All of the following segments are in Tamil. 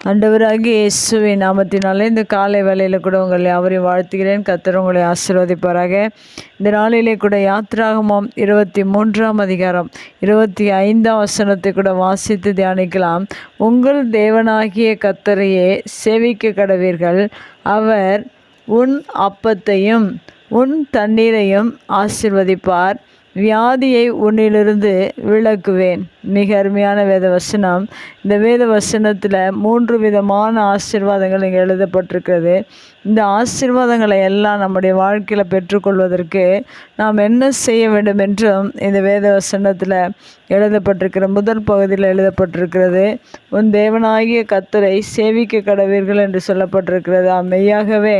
ஆண்டவராகிய இயேசுவின் நாமத்தினாலே இந்த காலை வேளையில் கூட உங்களை யாவரையும் வாழ்த்துகிறேன். கர்த்தர் உங்களை ஆசீர்வதிப்பாராக. இந்த நாளிலே கூட யாத்திராகமம் 23ஆம் அதிகாரம் 25ஆம் வசனத்தை கூட வாசித்து தியானிக்கலாம். உங்கள் தேவனாகிய கர்த்தரையே சேவிக்க கடவீர்கள். அவர் உன் அப்பத்தையும் உன் தண்ணீரையும் ஆசீர்வதிப்பார். வியாதியை உன்னிலிருந்து விலக்குவேன். மிக அருமையான வேத வசனம். இந்த வேத வசனத்தில் 3 விதமான ஆசீர்வாதங்கள் இங்கே எழுதப்பட்டிருக்கிறது. இந்த ஆசீர்வாதங்களை எல்லாம் நம்முடைய வாழ்க்கையில் பெற்றுக்கொள்வதற்கு நாம் என்ன செய்ய வேண்டும் என்றும் இந்த வேத வசனத்தில் எழுதப்பட்டிருக்கிற முதல் பகுதியில் எழுதப்பட்டிருக்கிறது. உன் தேவனாகிய கர்த்தரை சேவிக்க கடவீர்கள் என்று சொல்லப்பட்டிருக்கிறது. மெய்யாகவே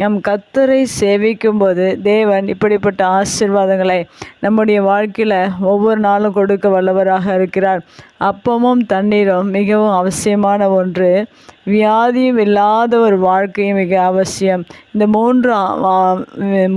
நம் கர்த்தரை சேவிக்கும் போது தேவன் இப்படிப்பட்ட ஆசீர்வாதங்களை நம்முடைய வாழ்க்கையில் ஒவ்வொரு நாளும் கொடுக்க வல்லவராக இருக்கிறார். அப்பமும் தண்ணீரும் மிகவும் அவசியமான ஒன்று. வியாதியும் இல்லாத ஒரு வாழ்க்கையும் மிக அவசியம். இந்த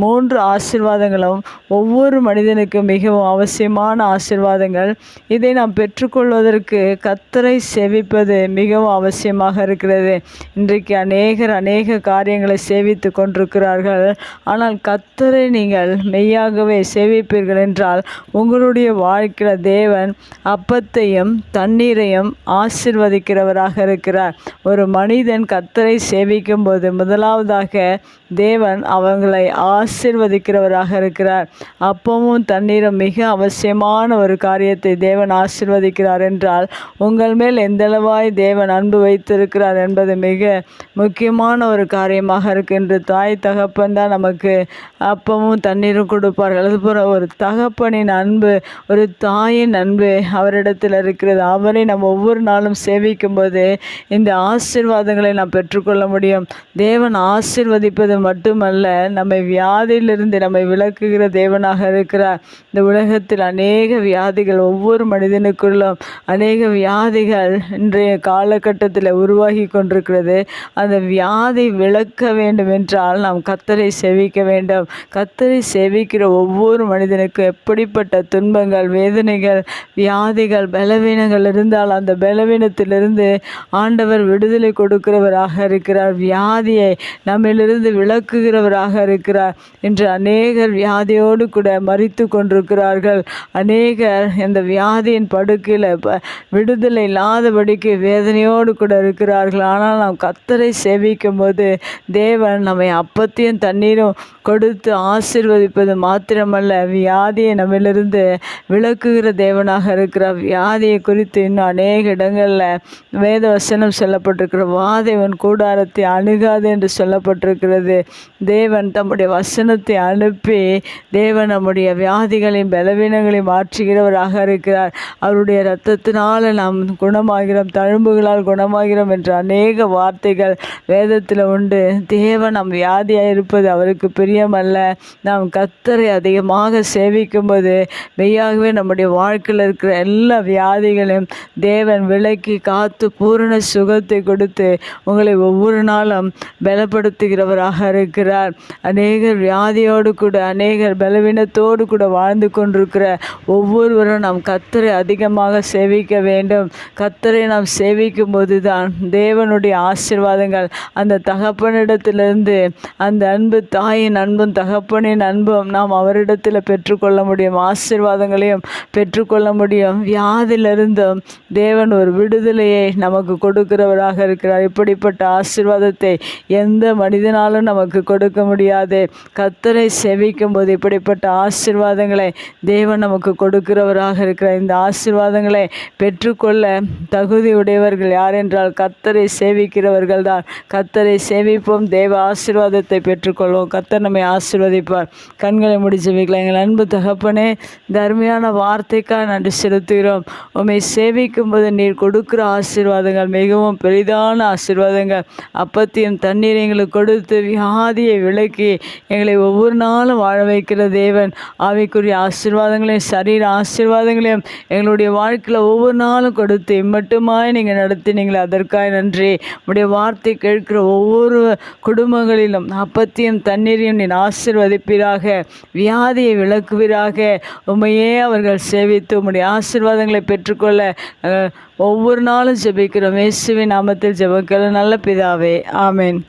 மூன்று ஆசீர்வாதங்களும் ஒவ்வொரு மனிதனுக்கும் மிகவும் அவசியமான ஆசீர்வாதங்கள். இதை நாம் பெற்றுக்கொள்வதற்கு கர்த்தரை சேவிப்பது மிகவும் அவசியமாக இருக்கிறது. இன்றைக்கு அநேக காரியங்களை சேவித்து கொண்டிருக்கிறார்கள். ஆனால் கர்த்தரை நீங்கள் மெய்யாகவே சேவிப்பீர்கள் என்றால் உங்களுடைய வாழ்க்கையில் தேவன் அப்பத்தையும் தண்ணீரையும் ஆசீர்வதிக்கிறவராக இருக்கிறார். ஒரு மனிதன் கர்த்தரை சேவிக்கும் போது முதலாவதாக தேவன் அவங்களை ஆசீர்வதிக்கிறவராக இருக்கிறார். அப்பமும் தண்ணீரும் மிக அவசியமான ஒரு காரியத்தை தேவன் ஆசீர்வதிக்கிறார் என்றால் உங்கள் மேல் எந்தளவாய் தேவன் அன்பு வைத்திருக்கிறார் என்பது மிக முக்கியமான ஒரு காரியமாக இருக்கின்ற. தாய் தகப்பன் தான் நமக்கு அப்பமும் தண்ணீரும் கொடுப்பார்கள். அதுபோல ஒரு தகப்பனின் அன்பு, ஒரு தாயின் அன்பு அவரிடத்தில் இருக்கிறது. அவரை நம்ம ஒவ்வொரு நாளும் சேவிக்கும் போது இந்த ஆசீர்வாதங்களை நாம் பெற்றுக்கொள்ள முடியும். தேவன் ஆசீர்வதிப்பது மட்டுமல்ல, நம்மை வியாதியிலிருந்து நம்மை விலக்குகிற தேவனாக இருக்கிறார். இந்த உலகத்தில் அநேக வியாதிகள், ஒவ்வொரு மனிதனுக்குள்ளும் அநேக வியாதிகள் இன்றைய காலகட்டத்தில் உருவாகி கொண்டிருக்கிறது. அந்த வியாதி விலக்க வேண்டும் என்றால் நாம் கர்த்தரை சேவிக்க வேண்டும். கர்த்தரை சேவிக்கிற ஒவ்வொரு மனிதனுக்கும் எப்படிப்பட்ட துன்பங்கள், வேதனைகள், வியாதிகள், பலவீனங்கள் இருந்தால் அந்த பலவீனத்திலிருந்து ஆண்டவர் விடுதலை கொடுக்கிறவராக இருக்கிறார். வியாதியை நம்மிலிருந்து விலக்குகிறவராக இருக்கிறார். இன்று அநேகர் வியாதியோடு கூட மரித்து கொண்டிருக்கிறார்கள். அநேகர் இந்த வியாதியின் படுக்கையில் விடுதலை இல்லாதபடிக்கு வேதனையோடு கூட இருக்கிறார்கள். ஆனால் நாம் கர்த்தரை சேவிக்கும் போது தேவன் நம்மை அப்பத்தையும் தண்ணீரும் கொடுத்து ஆசீர்வதிப்பது மாத்திரமல்ல, வியாதியை நம்மிலிருந்து விலக்குகிற தேவனாக இருக்கிறார். வியாதியை குறித்து இன்னும் அநேக இடங்களில் வேத வசனம் சொல்லப்பட்டிருக்கிற வாதைவன் கூடாரத்தை அணுகாது என்று சொல்லப்பட்டிருக்கிறது. தேவன் தம்முடைய வசனத்தை அனுப்பி தேவன் நம்முடைய வியாதிகளையும் பலவீனங்களையும் மாற்றுகிறவராக இருக்கிறார். அவருடைய இரத்தத்தினால் நாம் குணமாகிறோம், தழும்புகளால் குணமாகிறோம் என்ற அநேக வார்த்தைகள் வேதத்தில் உண்டு. தேவன் நம் வியாதியாக இருப்பது அவருக்கு பிரியமல்ல. நாம் கர்த்தரை அதிகமாக சேவிக்கும் போது மெய்யாகவே நம்முடைய வாழ்க்கையில் இருக்கிற எல்லா வியாதிகளையும் தேவன் விலக்கி காத்து பூரண சுகத்தை கொடுத்து உங்களை ஒவ்வொரு நாளும் பலப்படுத்துகிறவராக இருக்கிறார். அநேகர் வியாதியோடு கூட, அநேகர் பலவீனத்தோடு கூட வாழ்ந்து கொண்டிருக்கிற ஒவ்வொருவரும் நாம் கர்த்தரை அதிகமாக சேவிக்க வேண்டும். கர்த்தரை நாம் சேவிக்கும் போது தான் தேவனுடைய ஆசீர்வாதங்கள், அந்த தகப்பனிடத்திலிருந்து அந்த அன்பு, தாயின் அன்பும் தகப்பனின் அன்பும் நாம் அவரிடத்தில் பெற்றுக்கொள்ள முடியும். ஆசீர்வாதங்களையும் பெற்றுக்கொள்ள முடியும். வியாதியிலிருந்தும் தேவன் ஒரு விடுதலையை நமக்கு கொடுக்கிறவராக இருக்கிறார். இப்படிப்பட்ட ஆசீர்வாதத்தை எந்த மனிதனாலும் நமக்கு கொடுக்க முடியாது. கர்த்தரை சேவிக்கும் போது இப்படிப்பட்ட ஆசீர்வாதங்களை தேவன் நமக்கு கொடுக்கிறவராக இருக்கிறார். இந்த ஆசீர்வாதங்களை பெற்றுக்கொள்ள தகுதி உடையவர்கள் யார் என்றால் கர்த்தரை சேவிக்கிறவர்கள் தான். கர்த்தரை சேவிப்போம், தேவ ஆசீர்வாதத்தை பெற்றுக்கொள்வோம். கர்த்தர் நம்மை ஆசீர்வதிப்பார். கண்களை முடிச்சு வைக்கலாம். எங்கள் அன்பு தகப்பனே, இந்த அருமையான வார்த்தைக்காக நன்றி செலுத்துகிறோம். உம்மை சேவிக்கும் போது நீர் கொடுக்கிற ஆசீர்வாதங்கள் மிகவும் பெரிதான ஆசீர்வாதங்கள். அப்பத்தையும் தண்ணீர் எங்களுக்கு கொடுத்து வியாதியை விலக்கி எங்களை ஒவ்வொரு நாளும் வாழ வைக்கிற தேவன். ஆவிக்குரிய ஆசீர்வாதங்களையும் சரீர ஆசீர்வாதங்களையும் எங்களுடைய வாழ்க்கையில் ஒவ்வொரு நாளும் கொடுத்து இம்மட்டுமாய் நீங்கள் நடத்தினீங்களே, அதற்காக நன்றி. உடைய வார்த்தை கேட்கிற ஒவ்வொரு குடும்பங்களிலும் அப்பத்தையும் தண்ணீரையும் நீர் ஆசீர்வதிப்பீராக, வியாதியை விலக்குவீராக. உம்மையே அவர்கள் சேவித்து உம்முடைய ஆசீர்வாதங்களை பெற்றுக்கொள்ள ஒவ்வொரு நாளும் ஜெபிக்கிறோம். இயேசுவின் நாமத்தில் ஜெபிக்கிறோம் நல்ல பிதாவே, ஆமென்.